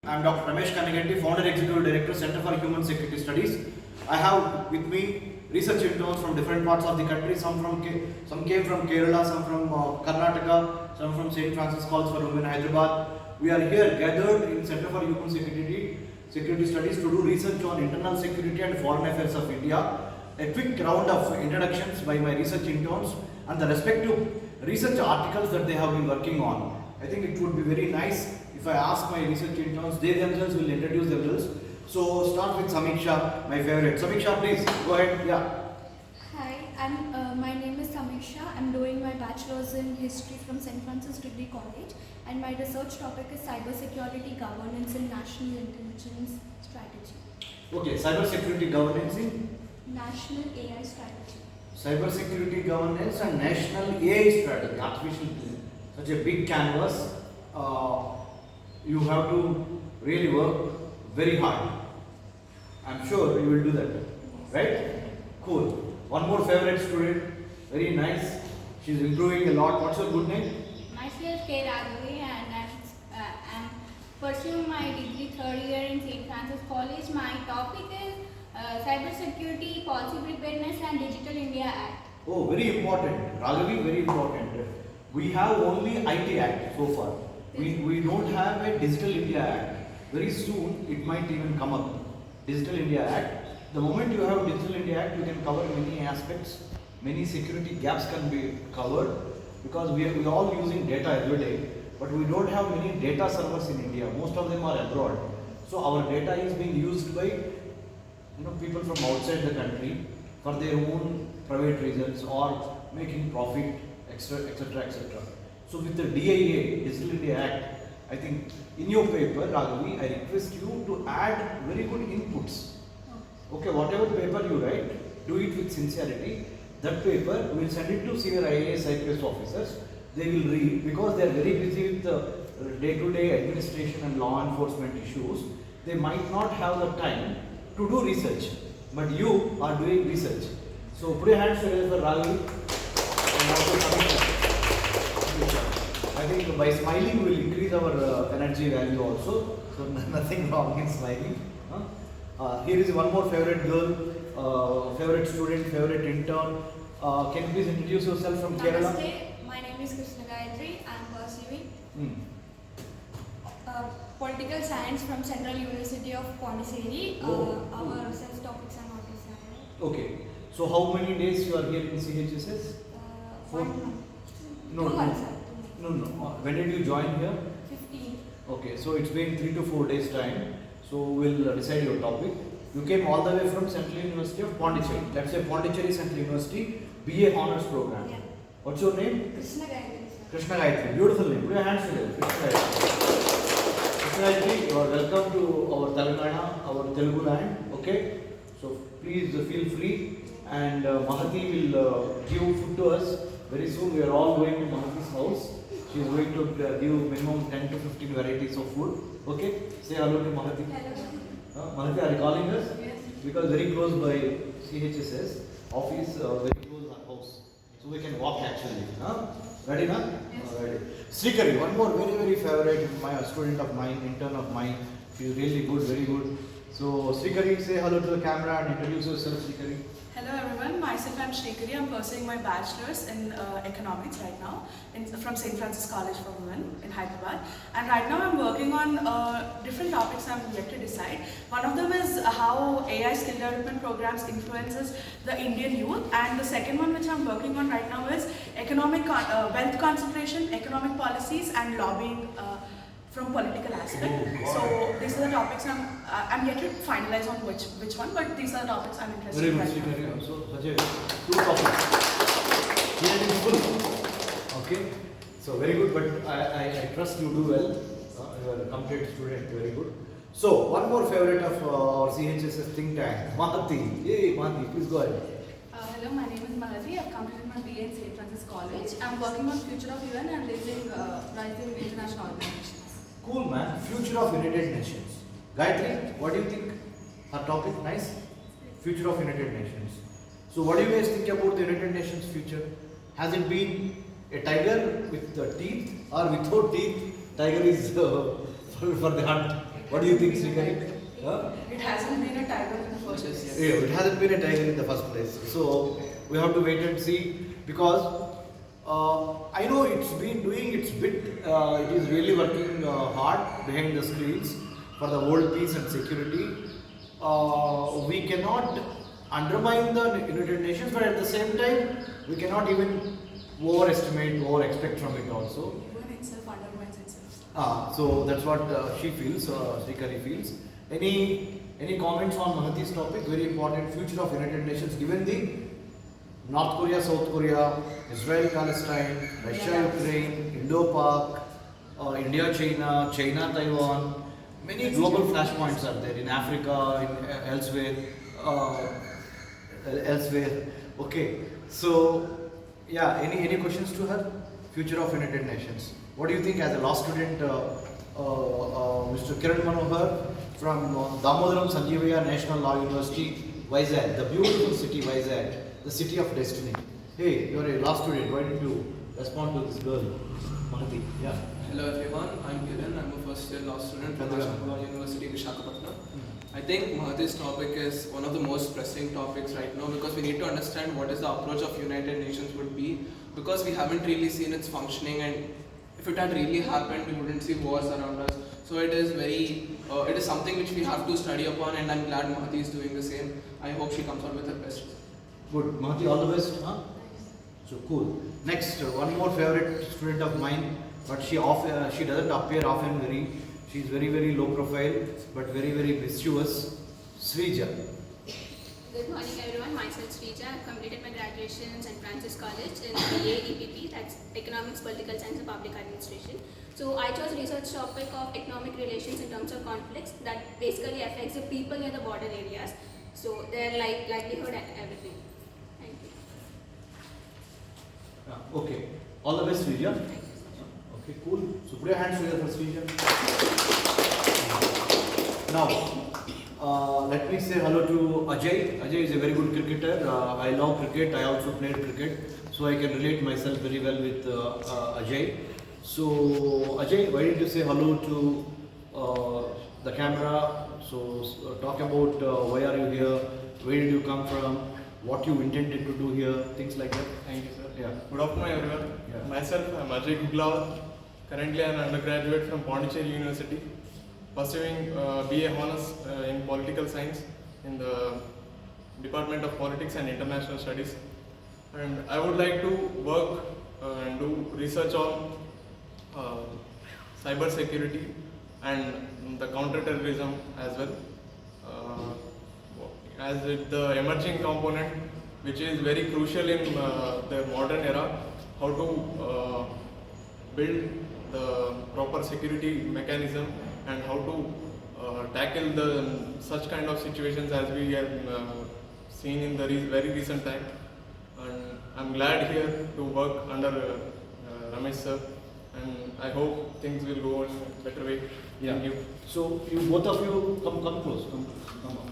I am Dr. Ramesh Kanaganti, Founder Executive Director, Center for Human Security Studies. I have with me research interns from different parts of the country. Some came from Kerala, some from Karnataka, some from St. Francis College for Women, Hyderabad. We are here gathered in Center for Human Security Studies to do research on internal security and foreign affairs of India. A quick round of introductions by my research interns and the respective research articles that they have been working on. I think it would be very nice if I ask my research interns, they themselves will introduce themselves. So start with Samiksha, my favorite. Samiksha, please go ahead. Yeah. Hi, my name is Samiksha. I'm doing my bachelor's in history from St. Francis Degree College, and my research topic is cybersecurity governance and national intelligence strategy. Okay, cybersecurity governance in National AI strategy. cybersecurity governance and national AI strategy. Artificial intelligence, such a big canvas. You have to really work very hard. I'm sure you will do that, right? Cool. One more favorite student, very nice. She's improving a lot. What's your good name? Myself K. Raghavi, and I'm pursuing my degree third year in St. Francis College. My topic is cybersecurity, policy preparedness and Digital India Act. Oh, very important. Raghavi, very important. We have only IT Act so far. We don't have a Digital India Act. Very soon it might even come up. Digital India Act. The moment you have Digital India Act, you can cover many aspects. Many security gaps can be covered because we are all using data every day, but we don't have many data servers in India. Most of them are abroad. So our data is being used by people from outside the country for their own private reasons or making profit, etc., etc., etc. So with the DIA, Digital India Act, I think in your paper, Raghavi, I request you to add very good inputs. Okay, whatever paper you write, do it with sincerity. That paper, we will send it to senior IAS IPS officers. They will read because they are very busy with the day-to-day administration and law enforcement issues. They might not have the time to do research, but you are doing research. So put your hands together for Raghavi and also Samiksha. I think by smiling we will increase our energy value also. So nothing wrong in smiling. Here is one more favorite girl, favorite student, favorite intern. Can you please introduce yourself from Kerala? Namaste, my name is Krishna Gayatri. I'm pursuing political science from Central University of Pondicherry. Our research topics are not decided. Okay. So how many days you are here in CHSS? 1 month. No, 2 months, sir. no. When did you join here? 15. Okay, so it's been 3 to 4 days time. So we'll decide your topic. You came all the way from Central University of Pondicherry. Let's say Pondicherry Central University BA Honors Program. Yeah. What's your name? Krishna Gayatri, sir. Krishna Gayatri. Beautiful name. Put your hands together. Krishna Gayatri. Krishna Gayatri, you are welcome to our Telangana, our Telugu land. Okay. So please feel free. And Mahati will give food to us. Very soon we are all going to Mahati's house. She is going to give minimum 10 to 15 varieties of food. Okay? Say hello to Mahati. Hello. Mahati, are you calling us? Yes. Because very close by CHSS office, very close our house. So we can walk actually. Ready now? Yes. Ready. Srikari, one more very favorite student of mine, intern of mine. She is really good, very good. So Srikari, say hello to the camera and introduce yourself, Srikari. Hello everyone, myself I'm Shrikari. I'm pursuing my bachelor's in economics right now from St. Francis College for Women in Hyderabad. And right now I'm working on different topics I'm yet to decide. One of them is how AI skill development programs influences the Indian youth. And the second one which I'm working on right now is economic wealth concentration, economic policies and lobbying from political aspect. So these are the topics I'm yet to finalize on which one, but these are the topics I'm interested Very in good, right now. Srikari. So such a two topics. Here it is full. Okay. So very good, but I trust you do well. You are a complete student, very good. So one more favorite of our CHSS think tank, Mahati. Hey Mahati, please go ahead. Hello, my name is Mahati. I've completed my BA in St. Francis College. I'm working on future of UN and rising international organizations. Cool man, future of United Nations. Gayatri, what do you think? Our topic, nice? Future of United Nations. So what do you guys think about the United Nations future? Has it been a tiger with teeth or without teeth? Tiger is for the hunt. It What do you think, Srikari? Huh? It hasn't been a tiger in the first place. Yeah, it hasn't been a tiger in the first place. So we have to wait and see because I know it's been doing its bit. It is really working hard behind the screens for the world peace and security. We cannot undermine the United Nations, but at the same time, we cannot even overestimate or expect from it also. UN itself undermines itself. So that's what she feels, Srikari feels. Any comments on Mahati's topic? Very important, future of United Nations, given the North Korea, South Korea, Israel, Palestine, Russia, Ukraine, Indo-Pak, India, China, China, Taiwan. Many global flashpoints are there in Africa, in elsewhere. Elsewhere. Okay. So, yeah. Any questions to her? Future of United Nations. What do you think as a law student, Mr. Kiran Manohar from Damodaram Sanjeevaya National Law University, Vizag, the beautiful city Vizag, the city of destiny. Hey, you're a law student. Why did you respond to this girl, Mahati? Yeah. Hello everyone, I'm Kiran. I'm a first year law student from National Law University, Visakhapatnam. I think Mahati's topic is one of the most pressing topics right now because we need to understand what is the approach of United Nations would be because we haven't really seen its functioning, and if it had really happened, we wouldn't see wars around us. So it is something which we have to study upon, and I'm glad Mahati is doing the same. I hope she comes out with her best. Good. Mahati, all the best. Huh? So cool. Next, one more favorite student of mine, but she doesn't appear often. She's very low profile, but very mischievous. Srija. Good morning everyone, myself Srija. I completed my graduation in St. Francis College in BA EPP, that's Economics, Political Science and Public Administration. So I chose research topic of economic relations in terms of conflicts that basically affects the people near the border areas. So their livelihood and everything. Thank you. Okay. All the best, Srija. Thank you so much. Okay, cool. So put your hands together for Srija. Now, let me say hello to Ajay. Ajay is a very good cricketer. I love cricket. I also played cricket, so I can relate myself very well with Ajay. So Ajay, why did you say hello to the camera? So talk about why are you here? Where did you come from? What you intended to do here? Things like that. Thank you, sir. Yeah. Good afternoon, everyone. Yeah. Myself, I'm Ajay Guglawat. Currently, I'm an undergraduate from Pondicherry University, pursuing BA Honours in Political Science in the Department of Politics and International Studies. And I would like to work and do research on cyber security and the counter-terrorism as well. As with the emerging component, which is very crucial in the modern era, how to build the proper security mechanism and how to tackle such kind of situations as we have seen in the very recent time. And I'm glad here to work under Ramesh sir, and I hope things will go in a better way. Yeah. Thank you. So you both of you come close. Come on.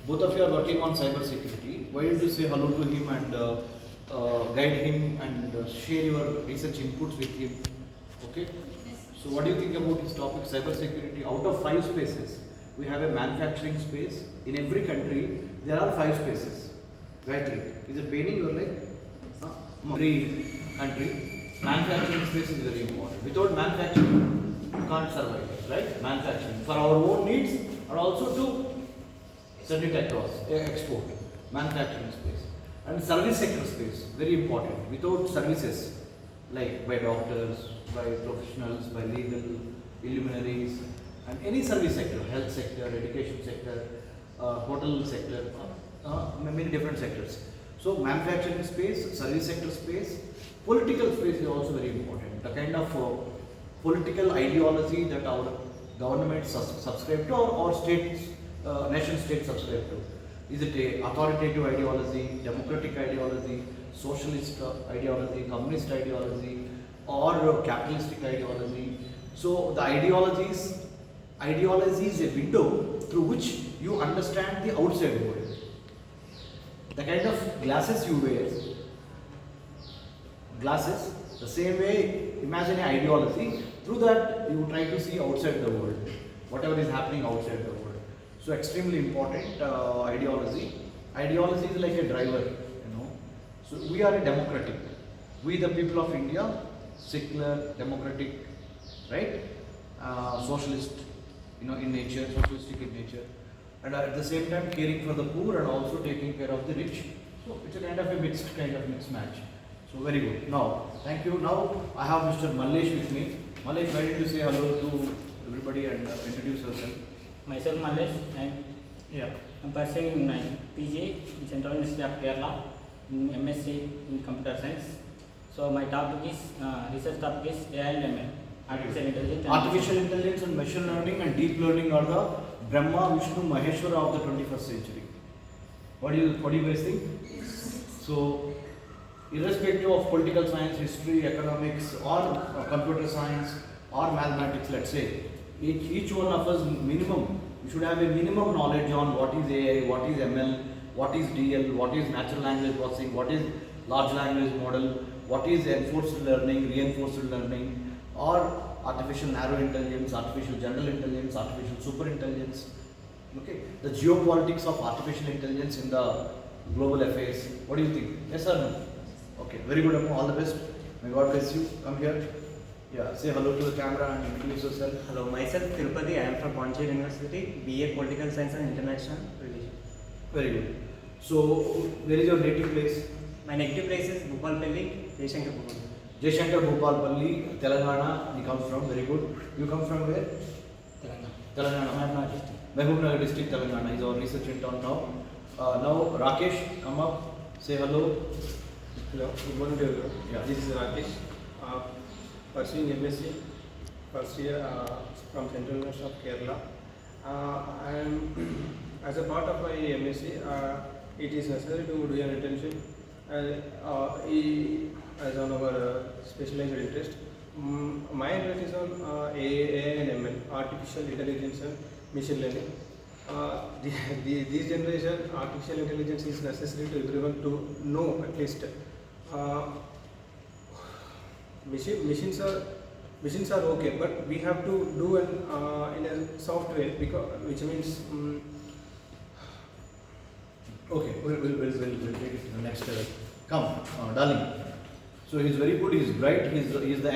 Both of you are working on cyber security. Why don't you say hello to him and guide him and share your research inputs with him? Okay. So what do you think about this topic, cyber security? Out of 5 spaces, we have a manufacturing space. In every country, there are 5 spaces. Gayatri, is it paining your leg? Every country, manufacturing space is very important. Without manufacturing, you can't survive, right? Manufacturing for our own needs and also to send it across, export, manufacturing space. And service sector space, very important. Without services, like by doctors, by professionals, by legal luminaries, and any service sector, health sector, education sector, hotel sector, many different sectors. So manufacturing space, service sector space, political space is also very important. The kind of political ideology that our government subscribe to or states, nation state subscribe to. Is it a authoritative ideology, democratic ideology, socialist ideology, communist ideology, or capitalistic ideology? So the ideology is a window through which you understand the outside world. The kind of glasses you wear, the same way, imagine an ideology, through that you try to see outside the world. whatever is happening outside the world. So extremely important ideology. Ideology is like a driver, you know. So we are a democratic. We the people of India, secular, democratic, right? Socialist, you know, in nature, socialistic in nature, and at the same time caring for the poor and also taking care of the rich. So it's a kind of mixed match. So very good. Now, thank you. Now I have Mr. Mallesh with me. Mallesh, why don't you say hello to everybody and introduce yourself? Myself Mallesh, and I'm pursuing my PG in Central University of Kerala in MSc in Computer Science. So my topic is research topic is AI and ML, artificial intelligence. Artificial intelligence and machine learning and deep learning are the Brahma, Vishnu, Maheshwara of the 21st century. What do you guys think? So, irrespective of political science, history, economics, or computer science, or mathematics, let's say, each one of us minimum, we should have a minimum knowledge on what is AI, what is ML, what is DL, what is natural language processing, what is large language model, what is enforced learning, reinforced learning, or artificial narrow intelligence, artificial general intelligence, artificial super intelligence. Okay, the geopolitics of artificial intelligence in the global affairs. What do you think? Yes or no? Okay, very good. All the best. May God bless you. Come here. Yeah, say hello to the camera and introduce yourself. Hello, myself Tirupati. I am from Pondicherry University, BA Political Science and International Relations. Very good. So, where is your native place? My native place is Bhupalpalli, Jaishankar Bhupal. Jaishankar Bhupalpalli, Telangana. He comes from. Very good. You come from where? Telangana. Telangana district. Mehbubnagar district, Telangana is our research intern now. Now, Rakesh, come up. Say hello. Hello, good morning to everyone. Yeah. This is Rakesh, pursuing MSc first year from Central University of Kerala. As a part of my MSc, it is necessary to do an internship as on our specialized interest. My interest is on AI and ML, artificial intelligence and machine learning. This generation, artificial intelligence is necessary to everyone to know at least. Machines are okay, but we have to do in a software, which means. Okay, we'll take it to the next level. Come, darling. So he's very good, he's bright, he's the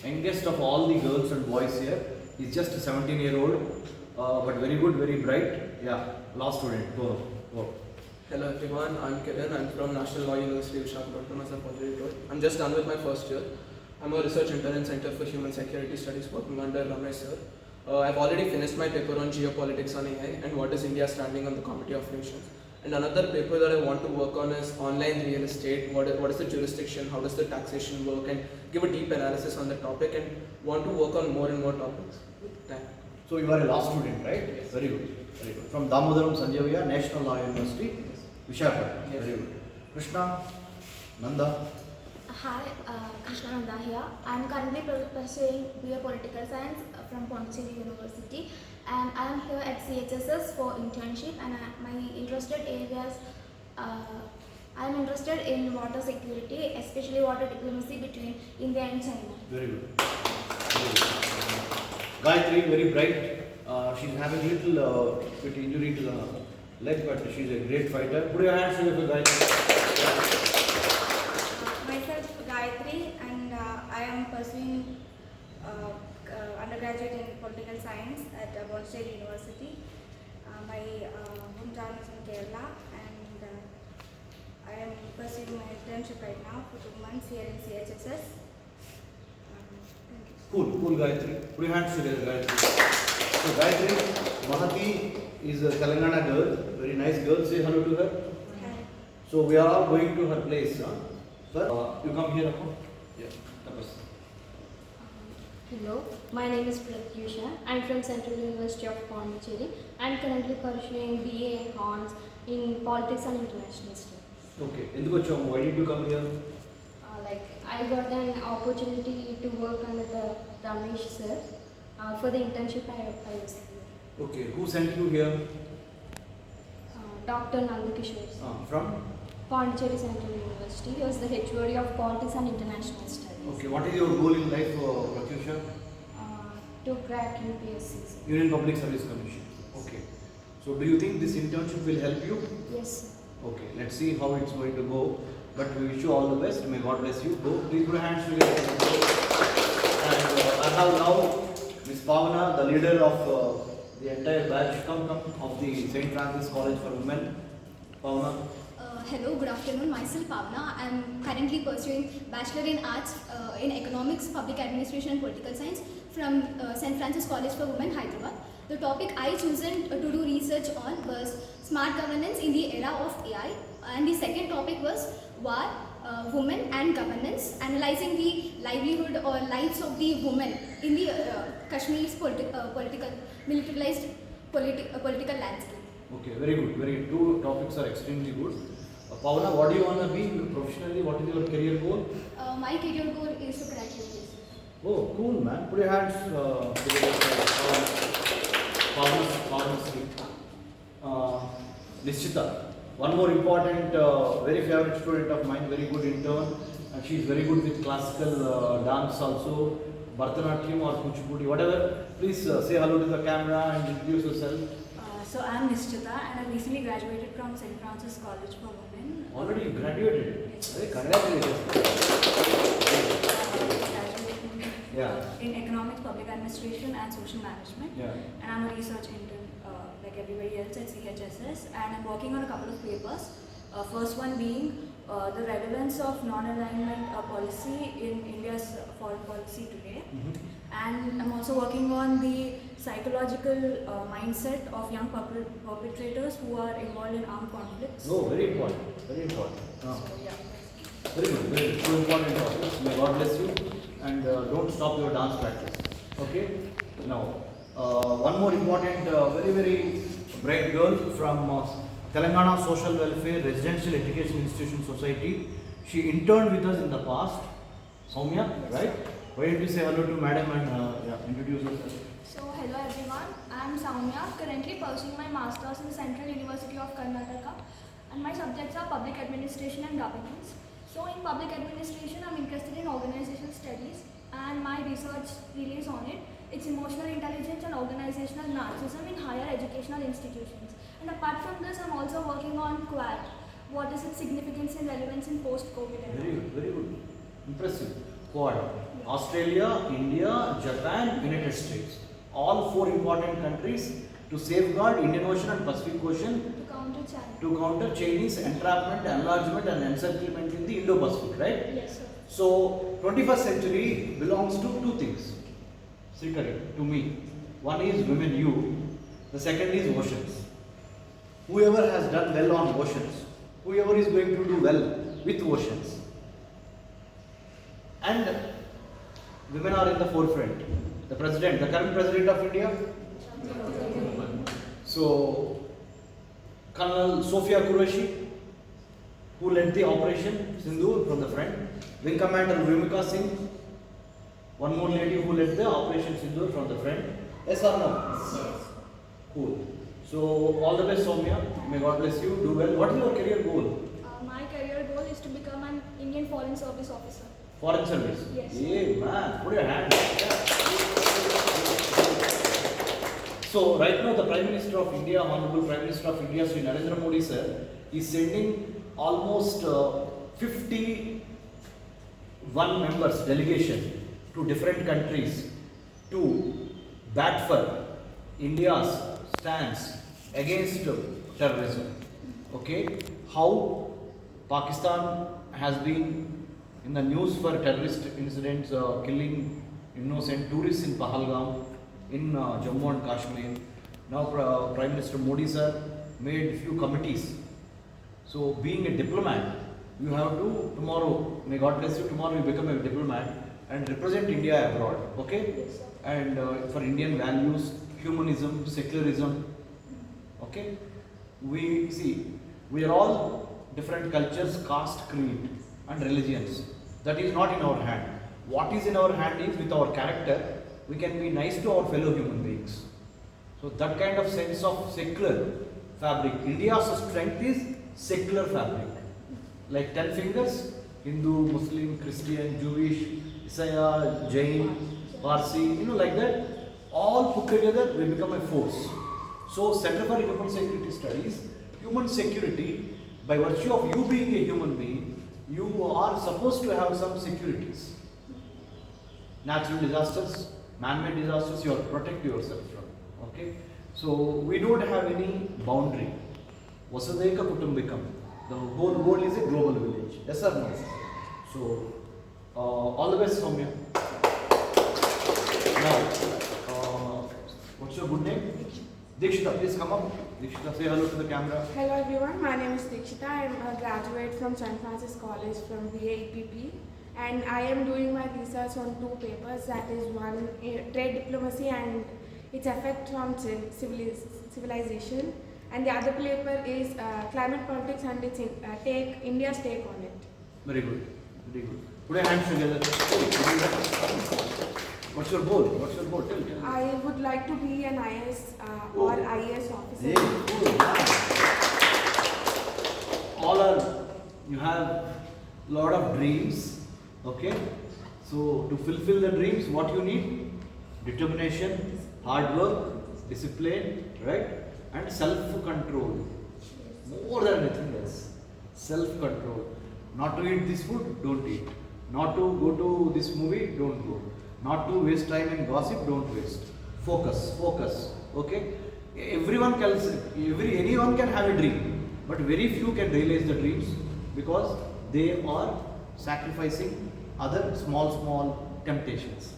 youngest of all the girls and boys here. He's just a 17-year-old, but very good, very bright. Yeah, law student. Go. Hello everyone, I'm Kiran. I'm from National Law University of Visakhapatnam, as I've already told. I'm just done with my first year. I'm a research intern in Center for Human Security Studies working under Ramesh sir. I've already finished my paper on geopolitics on AI and what is India standing on the Committee of Nations. And another paper that I want to work on is online real estate. What is the jurisdiction? How does the taxation work? And give a deep analysis on the topic and want to work on more and more topics with that. So you are a law student, right? Yes. Very good. From Damodaram Sanjavia, National Law University, Visakhapatnam. Yes. Very good. Krishna, Nanda. Hi, Krishna Nanda here. I am currently pursuing BA Political Science from Pondicherry University, and I am here at CHSS for internship. And my interested areas, I am interested in water security, especially water diplomacy between India and China. Very good. Gayatri, very bright. She's having a little bit injury to the leg, but she's a great fighter. Put your hands together for Gayatri. Myself Gayatri, and I am pursuing undergraduate in political science at Pondicherry University. My hometown is in Kerala, and I am pursuing my internship right now for 2 months here in CHSS. Thank you. Cool, Gayatri. Put your hands together, Gayatri. So Gayatri, Mahati is a Telangana girl, very nice girl. Say hello to her. Hi. So we are all going to her place. Sir, you come here. Yeah. Hello, my name is Pratyusha. I'm from Central University of Pondicherry. I'm currently pursuing BA Hons in Politics and International Studies. Okay. Why did you come here? I got an opportunity to work under the Ramesh sir for the internship I was here. Okay. Who sent you here? Dr. Nandakishore sir. From? Pondicherry Central University. He was the HOD of Politics and International Studies. Okay. What is your goal in life, Pratyusha? to crack UPSC. Union Public Service Commission. Okay. So do you think this internship will help you? Yes, sir. Okay, let's see how it's going to go. But we wish you all the best. May God bless you. Go, please put your hands together. And I have now Miss Pavana, the leader of the entire batch of the St. Francis College for Women. Pavana. Hello, good afternoon. Myself Pavana. I am currently pursuing Bachelor in Arts in Economics, Public Administration and Political Science from St. Francis College for Women, Hyderabad. The topic I chosen to do research on was smart governance in the era of AI, and the second topic was war, women and governance, analyzing the livelihood or lives of the women in the Kashmir's militarized political landscape. Okay, very good, very good. Two topics are extremely good. Pavana, what do you want to be professionally? What is your career goal? My career goal is to crack UPSC. Oh, cool, man. Put your hands together. Nishchita, one more important, very favorite student of mine, very good intern. She is very good with classical dance also, Bharatanatyam or Kuchipudi, whatever. Please say hello to the camera and introduce yourself. So I am Nishchita and I recently graduated from St. Francis College for Women. Already you graduated? Yes. Hey, congratulations. In Economics, Public Administration and Social Management. Yeah. And I'm a research intern like everybody else at CHSS, and I'm working on a couple of papers. First one being the relevance of non-alignment policy in India's foreign policy today. And I'm also working on the psychological mindset of young perpetrators who are involved in armed conflicts. Oh, very important, very important. So, yeah. Very good, very good. Two important topics. May God bless you, and don't stop your dance practice. Okay? Now, one more important, very, very bright girl from Telangana Social Welfare Residential Education Institution Society. She interned with us in the past. Soumya, right? Why don't you say hello to madam and introduce yourself? So, hello everyone, I am Soumya, currently pursuing my Masters in Central University of Karnataka, and my subjects are Public Administration and Governance. So, in Public Administration, I am interested in organizational studies, and my research relays on it. It's emotional intelligence and organizational narcissism in higher educational institutions. And apart from this, I am also working on QUAD. What is its significance and relevance in post-COVID era? Very good, very good. Impressive. Quad. Australia, India, Japan, United States. All four important countries to safeguard Indian Ocean and Pacific Ocean, to counter Chinese entrapment, enlargement and encirclement in the Indo-Pacific, right? Yes, sir. So, 21st century belongs to two things, to me. One is women, you. The second is oceans. Whoever has done well on oceans, whoever is going to do well with oceans. And women are in the forefront. The president, the current president of India. So, Colonel Sofia Qureshi, who led the operation Sindoor from the front. Wing Commander Vimika Singh, one more lady who led the operation Sindoor from the front. Yes or no? Yes. Cool. So, all the best, Soumya. May God bless you. Do well. What is your career goal? My career goal is to become an Indian Foreign Service officer. Foreign service? Yes. Hey man, put your hand up. So right now the Prime Minister of India, Honorable Prime Minister of India, Sri Narendra Modi sir, is sending almost 51 members delegation to different countries to bat for India's stance against terrorism. Okay, how Pakistan has been in the news for terrorist incidents, killing innocent tourists in Pahalgam, in Jammu and Kashmir. Now Prime Minister Modi sir made few committees. So being a diplomat, you have to tomorrow, may God bless you, tomorrow you become a diplomat and represent India abroad, okay? Yes, And for Indian values, humanism, secularism, okay? We are all different cultures, caste, creed and religions. That is not in our hand. What is in our hand is with our character, we can be nice to our fellow human beings. So that kind of sense of secular fabric. India's strength is secular fabric. Like 10 fingers, Hindu, Muslim, Christian, Jewish, Isaiah, Jain, Parsi, like that. all put together will become a force. So Center for Human Security Studies, human security, by virtue of you being a human being, you are supposed to have some securities. Natural disasters, man-made disasters, you have to protect yourself from. Okay? So we don't have any boundary. Vasudhaiva Kutumbikam. The whole world is a global village. Yes or no? So all the best, Soumya. Now, what's your good name? Dikshita, please come up. Dikshita, say hello to the camera. Hello everyone, my name is Dikshita. I am a graduate from St. Francis College from BA EPP, and I am doing my research on two papers, that is one trade diplomacy and its effect on civilization, and the other paper is climate politics and its India's take on it. Very good, very good. Put your hands together. What's your goal? What's your goal? Tell me. I would like to be an IS or IAS officer. Hey, cool. All are, you have lot of dreams, okay? So to fulfill the dreams, what you need? Determination, hard work, discipline, right? And self-control. More than anything else. Self-control. Not to eat this food, don't eat. Not to go to this movie, don't go. Not to waste time in gossip, don't waste. Focus, focus. Okay? Anyone can have a dream, but very few can realize the dreams because they are sacrificing other small temptations.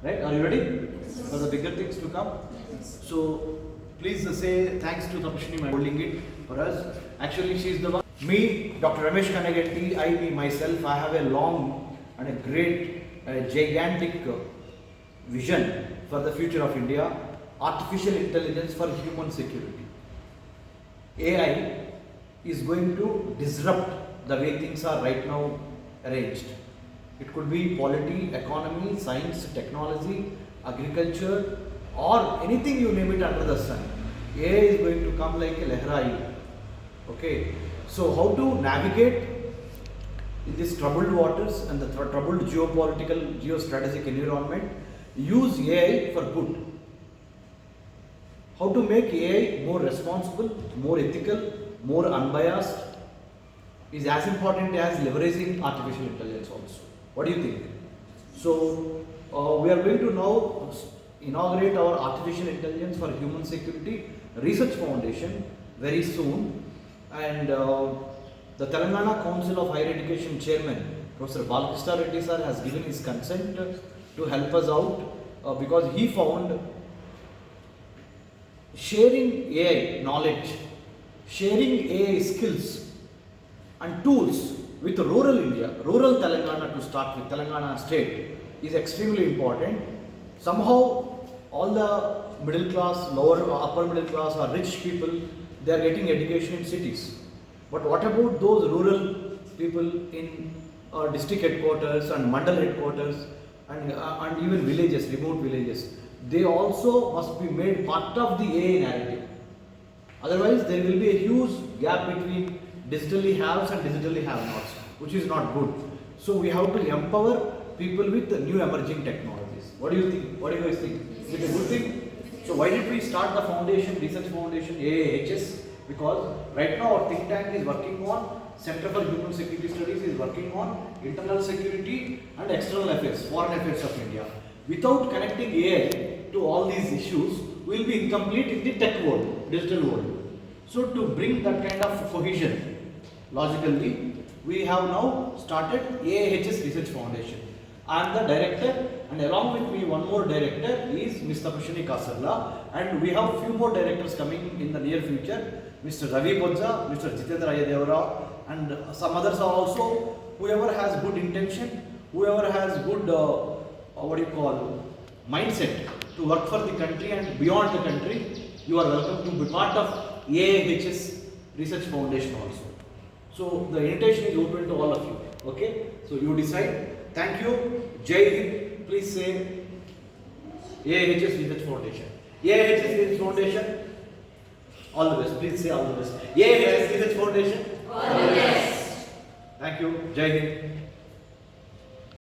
Right? Are you ready for the bigger things to come? So please say thanks to Tapashini for holding it for us. Actually, she is the one. Me, Dr. Ramesh Kanaganti, myself, I have a long and a great, gigantic vision for the future of India. Artificial intelligence for human security. AI is going to disrupt the way things are right now arranged. It could be polity, economy, science, technology, agriculture, or anything you name it under the sun. AI is going to come like a Lehrai. Okay, so how to navigate in these troubled waters and the troubled geopolitical, geostrategic environment? Use AI for good. How to make AI more responsible, more ethical, more unbiased is as important as leveraging artificial intelligence also. What do you think? So we are going to now inaugurate our Artificial Intelligence for Human Security Research Foundation very soon, and the Telangana Council of Higher Education Chairman Professor Balakrishna Reddy sir has given his consent to help us out because he found sharing AI knowledge, sharing AI skills and tools with rural India, rural Telangana to start with, Telangana state, is extremely important. Somehow all the middle class, lower or upper middle class or rich people, they are getting education in cities. But what about those rural people in district headquarters and mandal headquarters and even villages, remote villages? They also must be made part of the AI narrative. Otherwise, there will be a huge gap between digitally haves and digitally have-nots, which is not good. So we have to empower people with new emerging technologies. What do you think? What do you guys think? Is it a good thing? So why did we start the foundation, research foundation, AAHS? Because right now our think tank is working on, Center for Human Security Studies is working on internal security and external affairs, foreign affairs of India. Without connecting AI to all these issues, we will be incomplete in the tech world, digital world. So to bring that kind of cohesion, logically, we have now started AAHS Research Foundation. I am the director, and along with me one more director is Ms. Tapashini Kasarla, and we have few more directors coming in the near future, Mr. Ravi Bodza, Mr. Jitendra Ayadevara, and some others are also. Whoever has good intention, whoever has good mindset to work for the country and beyond the country, you are welcome to be part of AAHS Research Foundation also. So the invitation is open to all of you. Okay? So you decide. Thank you. Jai Hind. Please say AAHS Research Foundation. AAHS Research Foundation. All the best. Please say all the best. AAHS Research Foundation. All the best. Thank you. Jai Hind.